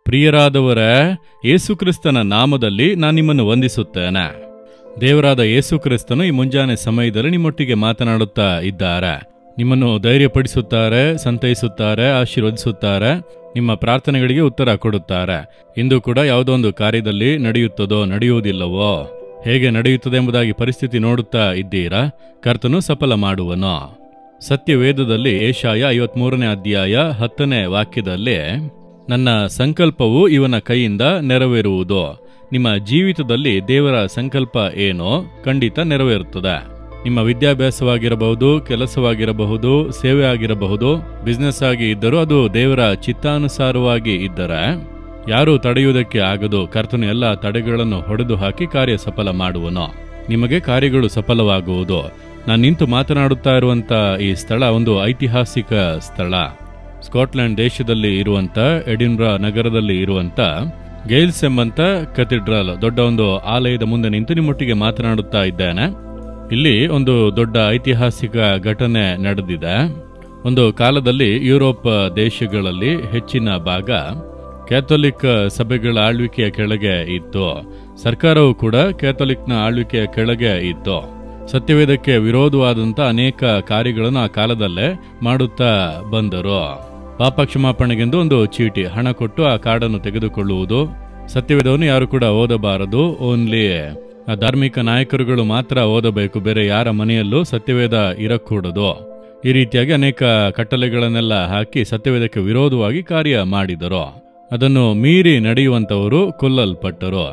ಪ್ರಿಯರಾದವರ, ಯೇಸುಕ್ರಿಸ್ತನ ನಾಮದಲ್ಲಿ ನಾನು ನಿಮ್ಮನ್ನು ವಂದಿಸುತ್ತೇನೆ. ದೇವರಾದ ಯೇಸುಕ್ರಿಸ್ತನು ಈ ಮುಂಜಾನೆ ಸಮಯದಲ್ಲಿ ನಿಮ್ಮೊಟ್ಟಿಗೆ ಮಾತನಾಡುತ್ತಾ ಇದ್ದಾರೆ. ನಿಮ್ಮನ್ನು ಧೈರ್ಯಪಡಿಸುತ್ತಾರೆ, ಸಂತೈಸುತ್ತಾರೆ, ಆಶೀರ್ವದಿಸುತ್ತಾರೆ, ನಿಮ್ಮ ಪ್ರಾರ್ಥನೆಗಳಿಗೆ ಉತ್ತರ ಕೊಡುತ್ತಾರೆ. ಇಂದು ಕೂಡ ಯಾವುದೋ ಒಂದು ಕಾರ್ಯದಲ್ಲಿ ನಡೆಯುತ್ತದೋ ನಡೆಯುವುದಿಲ್ಲವೋ, ಹೇಗೆ ನಡೆಯುತ್ತದೆ ಎಂಬುದಾಗಿ ಪರಿಸ್ಥಿತಿ ನೋಡುತ್ತಾ ಇದ್ದೀರಾ? ಕರ್ತನು ಸಫಲ ಮಾಡುವನು. ಸತ್ಯವೇದದಲ್ಲಿ ಯೆಶಾಯ 53ನೇ ಅಧ್ಯಾಯ 10ನೇ ವಾಕ್ಯದಲ್ಲಿ, ನನ್ನ ಸಂಕಲ್ಪವು ಇವನ ಕೈಯಿಂದ ನೆರವೇರುವುದು. ನಿಮ್ಮ ಜೀವಿತದಲ್ಲಿ ದೇವರ ಸಂಕಲ್ಪ ಏನೋ ಖಂಡಿತ ನೆರವೇರುತ್ತದೆ. ನಿಮ್ಮ ವಿದ್ಯಾಭ್ಯಾಸವಾಗಿರಬಹುದು, ಕೆಲಸವಾಗಿರಬಹುದು, ಸೇವೆ ಆಗಿರಬಹುದು, ಬಿಸ್ನೆಸ್ ಆಗಿ ಇದ್ದರೂ ಅದು ದೇವರ ಚಿತ್ತಾನುಸಾರವಾಗಿ ಇದ್ದರೆ ಯಾರೂ ತಡೆಯುವುದಕ್ಕೆ ಆಗದು. ಕರ್ತನು ಎಲ್ಲ ತಡೆಗಳನ್ನು ಹೊಡೆದು ಹಾಕಿ ಕಾರ್ಯ ಸಫಲ ಮಾಡುವನು. ನಿಮಗೆ ಕಾರ್ಯಗಳು ಸಫಲವಾಗುವುದು. ನಾನು ನಿಂತು ಮಾತನಾಡುತ್ತಾ ಇರುವಂಥ ಈ ಸ್ಥಳ ಒಂದು ಐತಿಹಾಸಿಕ ಸ್ಥಳ. ಸ್ಕಾಟ್ಲೆಂಡ್ ದೇಶದಲ್ಲಿ ಇರುವಂಥ ಎಡಿನ್ಬ್ರಾ ನಗರದಲ್ಲಿ ಇರುವಂಥ ಗೇಲ್ಸ್ ಎಂಬಂತ ಕಥೀಡ್ರಲ್, ದೊಡ್ಡ ಒಂದು ಆಲಯದ ಮುಂದೆ ನಿಂತು ನಿಮ್ಮೊಟ್ಟಿಗೆ ಮಾತನಾಡುತ್ತಾ ಇದ್ದೇನೆ. ಇಲ್ಲಿ ಒಂದು ದೊಡ್ಡ ಐತಿಹಾಸಿಕ ಘಟನೆ ನಡೆದಿದೆ. ಒಂದು ಕಾಲದಲ್ಲಿ ಯುರೋಪ್ ದೇಶಗಳಲ್ಲಿ ಹೆಚ್ಚಿನ ಭಾಗ ಕ್ಯಾಥೋಲಿಕ್ ಸಭೆಗಳ ಆಳ್ವಿಕೆಯ ಕೆಳಗೆ ಇತ್ತು. ಸರ್ಕಾರವು ಕೂಡ ಕ್ಯಾಥೋಲಿಕ್ನ ಆಳ್ವಿಕೆಯ ಕೆಳಗೆ ಇತ್ತು. ಸತ್ಯವೇದಕ್ಕೆ ವಿರೋಧವಾದಂಥ ಅನೇಕ ಕಾರ್ಯಗಳನ್ನು ಆ ಕಾಲದಲ್ಲೇ ಮಾಡುತ್ತಾ ಬಂದರು. ಪಾಪ ಕ್ಷಮಾಪಣೆಗೆಂದು ಒಂದು ಚೀಟಿ, ಹಣ ಕೊಟ್ಟು ಆ ಕಾರ್ಡನ್ನು ತೆಗೆದುಕೊಳ್ಳುವುದು. ಸತ್ಯವೇದವನ್ನು ಯಾರು ಕೂಡ ಓದಬಾರದು, ಓನ್ಲಿ ಧಾರ್ಮಿಕ ನಾಯಕರುಗಳು ಮಾತ್ರ ಓದಬೇಕು, ಬೇರೆ ಯಾರ ಮನೆಯಲ್ಲೂ ಸತ್ಯವೇದ ಇರಕೂಡದು. ಈ ರೀತಿಯಾಗಿ ಅನೇಕ ಕಟ್ಟಳೆಗಳನ್ನೆಲ್ಲ ಹಾಕಿ ಸತ್ಯವೇದಕ್ಕೆ ವಿರೋಧವಾಗಿ ಕಾರ್ಯ ಮಾಡಿದರು. ಅದನ್ನು ಮೀರಿ ನಡೆಯುವಂಥವರು ಕೊಲ್ಲಲ್ಪಟ್ಟರು.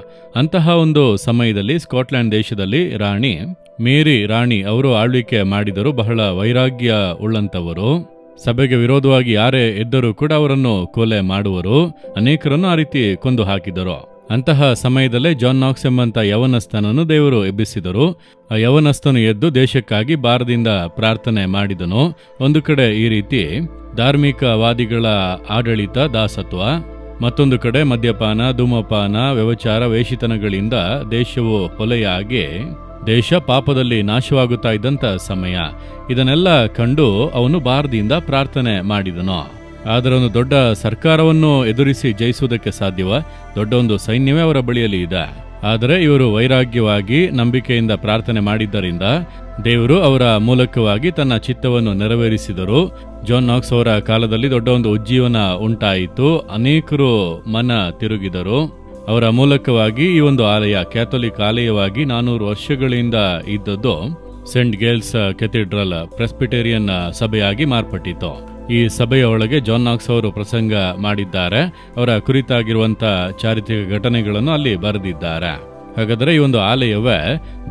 ಅಂತಹ ಒಂದು ಸಮಯದಲ್ಲಿ ಸ್ಕಾಟ್ಲೆಂಡ್ ದೇಶದಲ್ಲಿ ರಾಣಿ ಮೇರಿ ಅವರು ಆಳ್ವಿಕೆ ಮಾಡಿದರು. ಬಹಳ ವೈರಾಗ್ಯ ಉಳ್ಳಂಥವರು. ಸಭೆಗೆ ವಿರೋಧವಾಗಿ ಯಾರೇ ಎದ್ದರೂ ಕೂಡ ಅವರನ್ನು ಕೊಲೆ ಮಾಡುವರು. ಅನೇಕರನ್ನು ಆ ರೀತಿ ಕೊಂದು ಹಾಕಿದರು. ಅಂತಹ ಸಮಯದಲ್ಲೇ ಜಾನ್ ನಾಕ್ಸ್ ಎಂಬಂತ ಯವನಸ್ಥನನ್ನು ದೇವರು ಎಬ್ಬಿಸಿದರು. ಆ ಯವನಸ್ಥನು ಎದ್ದು ದೇಶಕ್ಕಾಗಿ ಭಾರದಿಂದ ಪ್ರಾರ್ಥನೆ ಮಾಡಿದನು. ಒಂದು ಕಡೆ ಈ ರೀತಿ ಧಾರ್ಮಿಕವಾದಿಗಳ ಆಡಳಿತ, ದಾಸತ್ವ, ಮತ್ತೊಂದು ಕಡೆ ಮದ್ಯಪಾನ, ಧೂಮಪಾನ, ವ್ಯಭಿಚಾರ, ವೇಷಿತನಗಳಿಂದ ದೇಶವು ಹೊಲೆಯಾಗಿ ದೇಶ ಪಾಪದಲ್ಲಿ ನಾಶವಾಗುತ್ತಾ ಇದ್ದಂಥ ಸಮಯ. ಇದನ್ನೆಲ್ಲ ಕಂಡು ಅವನು ಭಾರದಿಂದ ಪ್ರಾರ್ಥನೆ ಮಾಡಿದನು. ಆದರೆ ಒಂದು ದೊಡ್ಡ ಸರ್ಕಾರವನ್ನು ಎದುರಿಸಿ ಜಯಿಸುವುದಕ್ಕೆ ಸಾಧ್ಯವ? ದೊಡ್ಡ ಒಂದು ಸೈನ್ಯವೇ ಅವರ ಬಳಿಯಲ್ಲಿ ಇದೆ. ಆದರೆ ಇವರು ವೈರಾಗ್ಯವಾಗಿ ನಂಬಿಕೆಯಿಂದ ಪ್ರಾರ್ಥನೆ ಮಾಡಿದ್ದರಿಂದ ದೇವರು ಅವರ ಮೂಲಕವಾಗಿ ತನ್ನ ಚಿತ್ತವನ್ನು ನೆರವೇರಿಸಿದರು. ಜಾನ್ ನಾಕ್ಸ್ ಅವರ ಕಾಲದಲ್ಲಿ ದೊಡ್ಡ ಒಂದು ಉಜ್ಜೀವನ ಉಂಟಾಯಿತು. ಅನೇಕರು ಮನ ತಿರುಗಿದರು. ಅವರ ಮೂಲಕವಾಗಿ ಈ ಒಂದು ಆಲಯ ಕ್ಯಾಥೋಲಿಕ್ ಆಲಯವಾಗಿ 400 ವರ್ಷಗಳಿಂದ ಇದ್ದದ್ದು ಸೆಂಟ್ ಗೇಲ್ಸ್ ಕೆಥಿಡ್ರಲ್ ಪ್ರೆಸ್ಬಿಟೇರಿಯನ್ ಸಭೆಯಾಗಿ ಮಾರ್ಪಟ್ಟಿತು. ಈ ಸಭೆಯ ಒಳಗೆ ಜಾನ್ ನಾಕ್ಸ್ ಅವರು ಪ್ರಸಂಗ ಮಾಡಿದ್ದಾರೆ. ಅವರ ಕುರಿತಾಗಿರುವಂಥ ಚಾರಿತ್ರಿಕ ಘಟನೆಗಳನ್ನು ಅಲ್ಲಿ ಬರೆದಿದ್ದಾರೆ. ಹಾಗಾದರೆ ಈ ಒಂದು ಆಲಯವೇ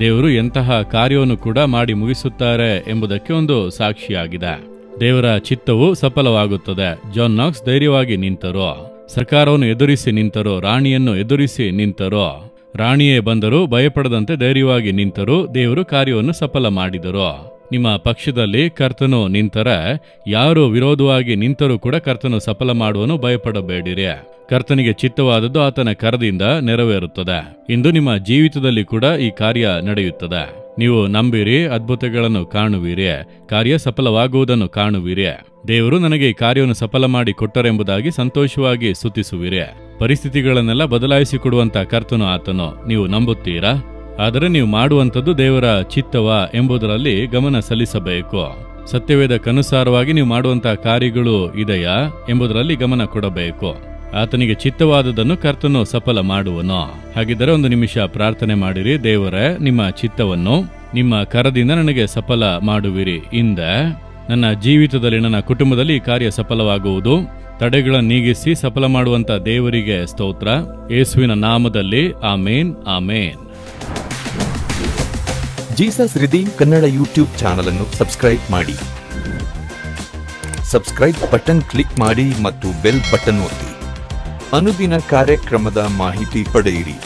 ದೇವರು ಎಂತಹ ಕಾರ್ಯವನ್ನು ಕೂಡ ಮಾಡಿ ಮುಗಿಸುತ್ತಾರೆ ಎಂಬುದಕ್ಕೆ ಒಂದು ಸಾಕ್ಷಿಯಾಗಿದೆ. ದೇವರ ಚಿತ್ತವು ಸಫಲವಾಗುತ್ತದೆ. ಜಾನ್ ನಾಕ್ಸ್ ಧೈರ್ಯವಾಗಿ ನಿಂತರು. ಸರ್ಕಾರವನ್ನು ಎದುರಿಸಿ ನಿಂತರು. ರಾಣಿಯನ್ನು ಎದುರಿಸಿ ನಿಂತರು. ರಾಣಿಯೇ ಬಂದರು, ಭಯಪಡದಂತೆ ಧೈರ್ಯವಾಗಿ ನಿಂತರು. ದೇವರು ಕಾರ್ಯವನ್ನು ಸಫಲ ಮಾಡಿದರು. ನಿಮ್ಮ ಪಕ್ಷದಲ್ಲಿ ಕರ್ತನು ನಿಂತರೆ, ಯಾರು ವಿರೋಧವಾಗಿ ನಿಂತರೂ ಕೂಡ ಕರ್ತನು ಸಫಲ ಮಾಡುವನು. ಭಯಪಡಬೇಡಿರಿ. ಕರ್ತನಿಗೆ ಚಿತ್ತವಾದದ್ದು ಆತನ ಕರದಿಂದ ನೆರವೇರುತ್ತದೆ. ಇಂದು ನಿಮ್ಮ ಜೀವಿತದಲ್ಲಿ ಕೂಡ ಈ ಕಾರ್ಯ ನಡೆಯುತ್ತದೆ. ನೀವು ನಂಬಿರಿ, ಅದ್ಭುತಗಳನ್ನು ಕಾಣುವಿರಿ, ಕಾರ್ಯ ಸಫಲವಾಗುವುದನ್ನು ಕಾಣುವಿರಿ. ದೇವರು ನನಗೆ ಈ ಕಾರ್ಯವನ್ನು ಸಫಲ ಮಾಡಿ ಕೊಟ್ಟರೆಂಬುದಾಗಿ ಸಂತೋಷವಾಗಿ ಸ್ತುತಿಸುವಿರಿ. ಪರಿಸ್ಥಿತಿಗಳನ್ನೆಲ್ಲ ಬದಲಾಯಿಸಿಕೊಡುವಂತ ಕರ್ತನು ಆತನು. ನೀವು ನಂಬುತ್ತೀರಾ? ಆದರೆ ನೀವು ಮಾಡುವಂಥದ್ದು ದೇವರ ಚಿತ್ತವ ಎಂಬುದರಲ್ಲಿ ಗಮನ ಸಲ್ಲಿಸಬೇಕು. ಸತ್ಯವೇದಕ್ಕನುಸಾರವಾಗಿ ನೀವು ಮಾಡುವಂತಹ ಕಾರ್ಯಗಳು ಇದೆಯಾ ಎಂಬುದರಲ್ಲಿ ಗಮನ ಕೊಡಬೇಕು. ಆತನಿಗೆ ಚಿತ್ತವಾದದನ್ನು ಕರ್ತನು ಸಫಲ ಮಾಡುವನು. ಹಾಗಿದ್ದರೆ ಒಂದು ನಿಮಿಷ ಪ್ರಾರ್ಥನೆ ಮಾಡಿರಿ. ದೇವರೇ, ನಿಮ್ಮ ಚಿತ್ತವನ್ನು ನಿಮ್ಮ ಕರದಿಂದ ನನಗೆ ಸಫಲ ಮಾಡುವಿರಿ. ಇಂದ ನನ್ನ ಜೀವಿತದಲ್ಲಿ, ನನ್ನ ಕುಟುಂಬದಲ್ಲಿ ಈ ಕಾರ್ಯ ಸಫಲವಾಗುವುದು. ತಡೆಗಳನ್ನು ನೀಗಿಸಿ ಸಫಲ ಮಾಡುವಂತ ದೇವರಿಗೆ ಸ್ತೋತ್ರ. ಯೇಸುವಿನ ನಾಮದಲ್ಲಿ ಆಮೇನ್, ಆಮೇನ್. Jesus redeem Kannada YouTube channel ಅನ್ನು ಸಬ್ಸ್ಕ್ರೈಬ್ ಮಾಡಿ. ಸಬ್ಸ್ಕ್ರೈಬ್ ಬಟನ್ ಕ್ಲಿಕ್ ಮಾಡಿ ಮತ್ತು ಬೆಲ್ ಬಟನ್ ಒತ್ತಿ. ಅನುದಿನ ಕಾರ್ಯಕ್ರಮದ ಮಾಹಿತಿ ಪಡೆಯಿರಿ.